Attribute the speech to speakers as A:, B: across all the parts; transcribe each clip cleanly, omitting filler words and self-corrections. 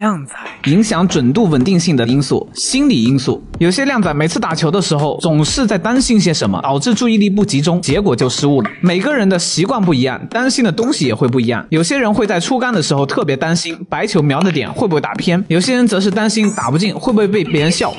A: 靓仔影响准度稳定性的因素，心理因素。有些靓仔每次打球的时候总是在担心些什么，导致注意力不集中，结果就失误了。每个人的习惯不一样，担心的东西也会不一样。有些人会在出杆的时候特别担心白球瞄的点会不会打偏，有些人则是担心打不进会不会被别人笑。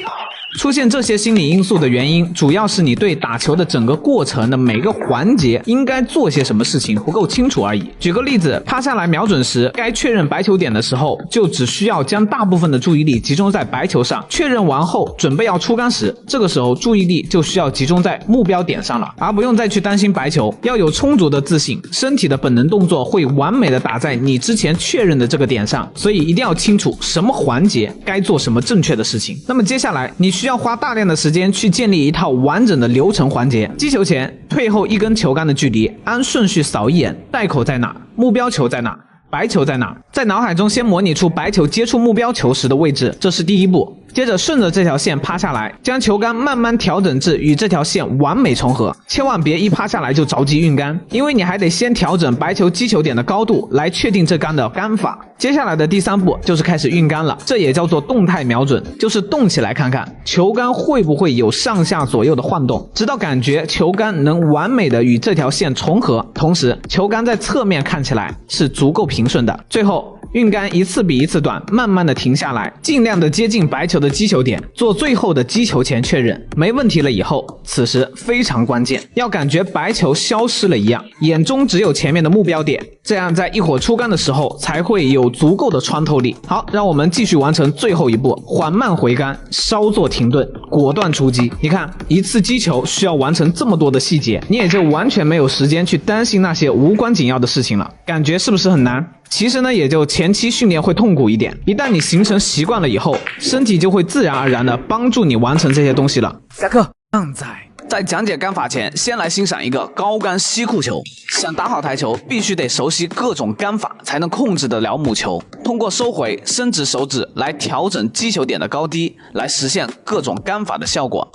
A: 出现这些心理因素的原因，主要是你对打球的整个过程的每个环节应该做些什么事情不够清楚而已。举个例子，趴下来瞄准时，该确认白球点的时候，就只需要将大部分的注意力集中在白球上。确认完后，准备要出杆时，这个时候注意力就需要集中在目标点上了，而不用再去担心白球。要有充足的自信，身体的本能动作会完美的打在你之前确认的这个点上，所以一定要清楚什么环节该做什么正确的事情。那么接下来你需要花大量的时间去建立一套完整的流程环节。击球前、退后一根球杆的距离，按顺序扫一眼，袋口在哪，目标球在哪，白球在哪，在脑海中先模拟出白球接触目标球时的位置，这是第一步。接着顺着这条线趴下来，将球杆慢慢调整至与这条线完美重合，千万别一趴下来就着急运杆，因为你还得先调整白球击球点的高度来确定这杆的杆法。接下来的第三步就是开始运杆了，这也叫做动态瞄准，就是动起来看看球杆会不会有上下左右的晃动，直到感觉球杆能完美的与这条线重合，同时球杆在侧面看起来是足够平顺的。最后运杆一次比一次短，慢慢的停下来，尽量的接近白球的击球点，做最后的击球前确认，没问题了以后，此时非常关键，要感觉白球消失了一样，眼中只有前面的目标点，这样在一会儿出杆的时候才会有足够的穿透力。好，让我们继续完成最后一步，缓慢回杆，稍作停顿，果断出击。你看，一次击球需要完成这么多的细节，你也就完全没有时间去担心那些无关紧要的事情了，感觉是不是很难？其实呢，也就前期训练会痛苦一点，一旦你形成习惯了以后，身体就会自然而然的帮助你完成这些东西了。下课。靓仔在讲解杆法前，先来欣赏一个高杆吸库球。想打好台球，必须得熟悉各种杆法，才能控制得了母球。通过收回、伸直手指来调整击球点的高低，来实现各种杆法的效果。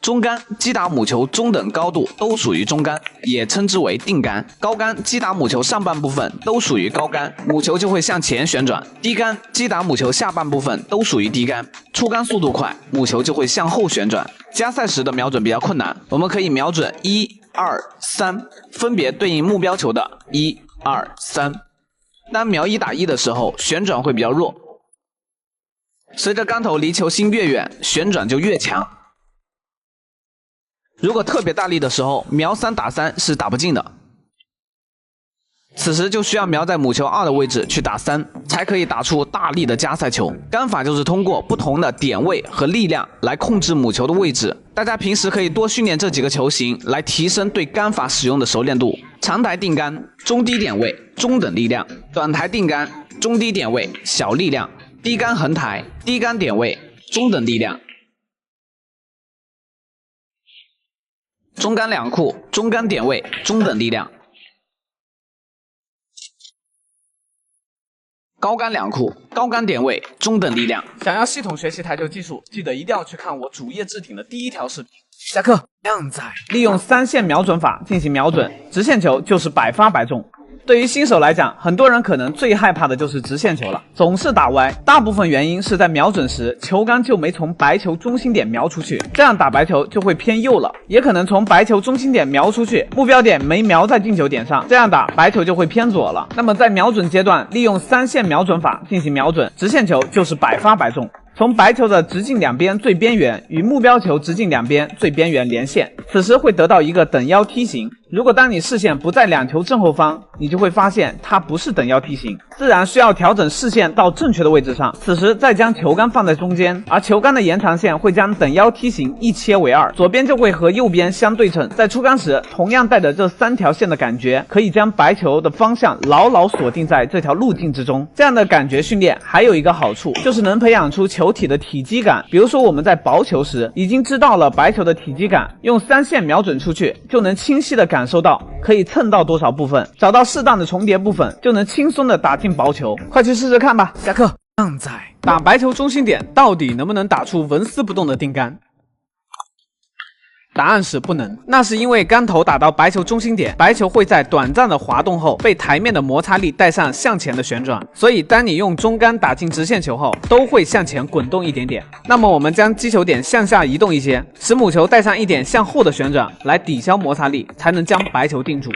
A: 中杆击打母球中等高度都属于中杆，也称之为定杆。高杆击打母球上半部分都属于高杆，母球就会向前旋转。低杆击打母球下半部分都属于低杆，出杆速度快，母球就会向后旋转。加赛时的瞄准比较困难，我们可以瞄准1、2、3，分别对应目标球的1、2、3。当瞄1打1的时候，旋转会比较弱，随着杆头离球心越远，旋转就越强。如果特别大力的时候，瞄3打3是打不进的。此时就需要瞄在母球2的位置去打3，才可以打出大力的加赛球。杆法就是通过不同的点位和力量来控制母球的位置。大家平时可以多训练这几个球型，来提升对杆法使用的熟练度。长台定杆，中低点位，中等力量；短台定杆，中低点位，小力量；低杆横台，低杆点位，中等力量。中杆两库，中杆点位，中等力量；高杆两库，高杆点位，中等力量。想要系统学习台球技术，记得一定要去看我主页置顶的第一条视频。下课。靓仔利用3线瞄准法进行瞄准，直线球就是百发百中。对于新手来讲，很多人可能最害怕的就是直线球了，总是打歪。大部分原因是在瞄准时，球杆就没从白球中心点瞄出去，这样打白球就会偏右了；也可能从白球中心点瞄出去，目标点没瞄在进球点上，这样打白球就会偏左了。那么在瞄准阶段，利用3线瞄准法进行瞄准，直线球就是百发百中。从白球的直径两边最边缘与目标球直径两边最边缘连线，此时会得到一个等腰梯形。如果当你视线不在两球正后方，你就会发现它不是等腰梯形，自然需要调整视线到正确的位置上。此时再将球杆放在中间，而球杆的延长线会将等腰梯形一切为2，左边就会和右边相对称。在出杆时，同样带着这3条线的感觉，可以将白球的方向牢牢锁定在这条路径之中。这样的感觉训练还有一个好处，就是能培养出球体的体积感。比如说我们在薄球时，已经知道了白球的体积感，用3线瞄准出去，就能清晰的感受到可以蹭到多少部分，找到适当的重叠部分，就能轻松的打进薄球。快去试试看吧。下课。靓仔打白球中心点到底能不能打出纹丝不动的定杆？答案是不能，那是因为杆头打到白球中心点，白球会在短暂的滑动后被台面的摩擦力带上向前的旋转，所以当你用中杆打进直线球后，都会向前滚动一点点。那么我们将击球点向下移动一些，使母球带上一点向后的旋转，来抵消摩擦力，才能将白球定住。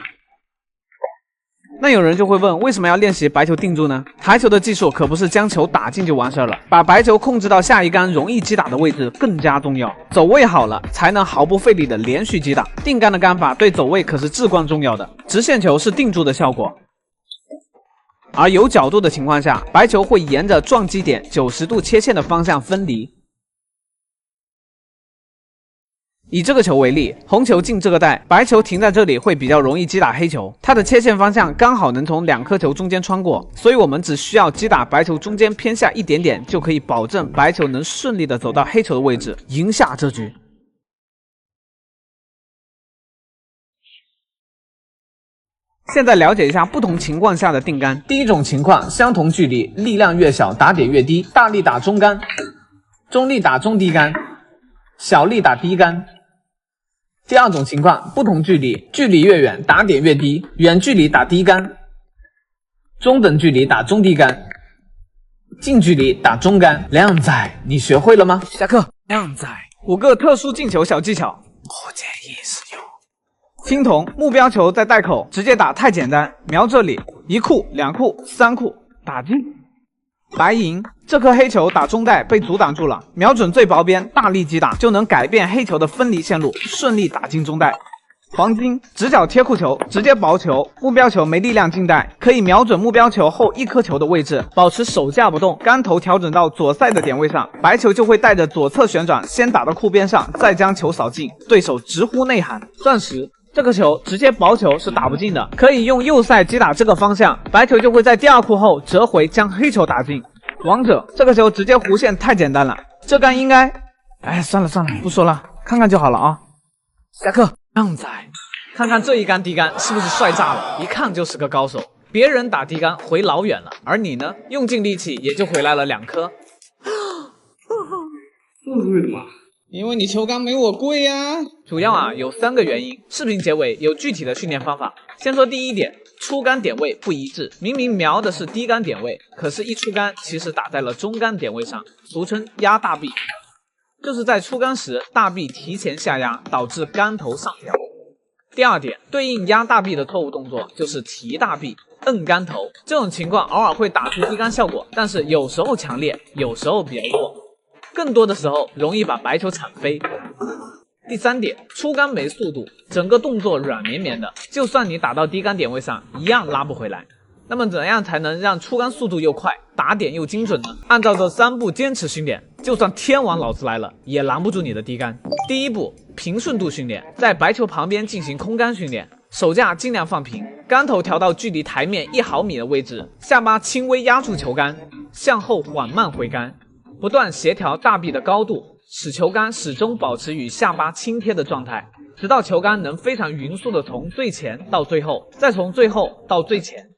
A: 那有人就会问，为什么要练习白球定住呢？台球的技术可不是将球打进就完事了，把白球控制到下一杆容易击打的位置更加重要。走位好了，才能毫不费力的连续击打。定杆的杆法对走位可是至关重要的。直线球是定住的效果，而有角度的情况下，白球会沿着撞击点90度切线的方向分离。以这个球为例，红球进这个袋，白球停在这里会比较容易击打黑球，它的切线方向刚好能从2颗球中间穿过，所以我们只需要击打白球中间偏下一点点，就可以保证白球能顺利的走到黑球的位置，赢下这局。现在了解一下不同情况下的定杆。第一种情况，相同距离，力量越小，打点越低，大力打中杆，中力打中低杆，小力打低杆。第二种情况，不同距离，距离越远，打点越低，远距离打低杆，中等距离打中低杆，近距离打中杆。靓仔，你学会了吗？下课。靓仔，5个特殊进球小技巧，我建议使用。青铜目标球在袋口，直接打太简单，瞄这里，1库、2库、3库，打进。白银这颗黑球打中袋被阻挡住了，瞄准最薄边，大力击打就能改变黑球的分离线路，顺利打进中袋。黄金直角贴库球，直接薄球，目标球没力量进袋，可以瞄准目标球后1颗球的位置，保持手架不动，杆头调整到左塞的点位上，白球就会带着左侧旋转，先打到库边上，再将球扫进，对手直呼内涵。钻石这个球直接薄球是打不进的，可以用右塞击打这个方向，白球就会在第2库后折回将黑球打进。王者这个球直接弧线太简单了，这杆应该……哎，算了，不说了，看看就好了啊。下课。靓仔，看看这一杆低杆是不是帅炸了？一看就是个高手。别人打低杆回老远了，而你呢，用尽力气也就回来了2颗。
B: 这是为什么？
A: 因为你球杆没我贵呀。主要有3个原因，视频结尾有具体的训练方法。先说第一点，出杆点位不一致，明明瞄的是低杆点位，可是一出杆其实打在了中杆点位上，俗称压大臂，就是在出杆时大臂提前下压，导致杆头上挑。第二点，对应压大臂的错误动作就是提大臂、摁杆头，这种情况偶尔会打出低杆效果，但是有时候强烈，有时候比较弱，更多的时候容易把白球铲飞。第3点，出杆没速度，整个动作软绵绵的，就算你打到低杆点位上，一样拉不回来。那么怎样才能让出杆速度又快，打点又精准呢？按照这3步坚持训练，就算天王老子来了，也拦不住你的低杆。第一步，平顺度训练，在白球旁边进行空杆训练，手架尽量放平，杆头调到距离台面1毫米的位置，下巴轻微压住球杆，向后缓慢回杆，不断协调大臂的高度，使球杆始终保持与下巴轻贴的状态，直到球杆能非常匀速的从最前到最后，再从最后到最前。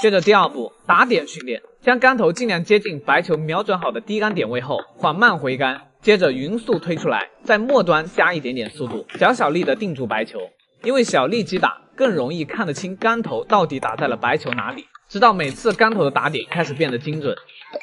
A: 接着第2步，打点训练，将杆头尽量接近白球瞄准好的低杆点位后，缓慢回杆，接着匀速推出来，在末端加一点点速度，小力的定住白球。因为小力击打更容易看得清杆头到底打在了白球哪里，直到每次杆头的打点开始变得精准。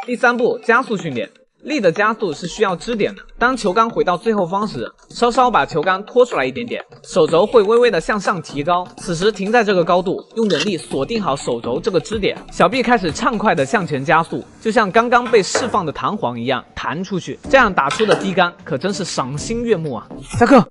A: 第3步，加速训练。力的加速是需要支点的，当球杆回到最后方时，稍稍把球杆拖出来一点点，手肘会微微的向上提高，此时停在这个高度，用点力锁定好手肘这个支点，小臂开始畅快的向前加速，就像刚刚被释放的弹簧一样弹出去，这样打出的低杆可真是赏心悦目啊。下课。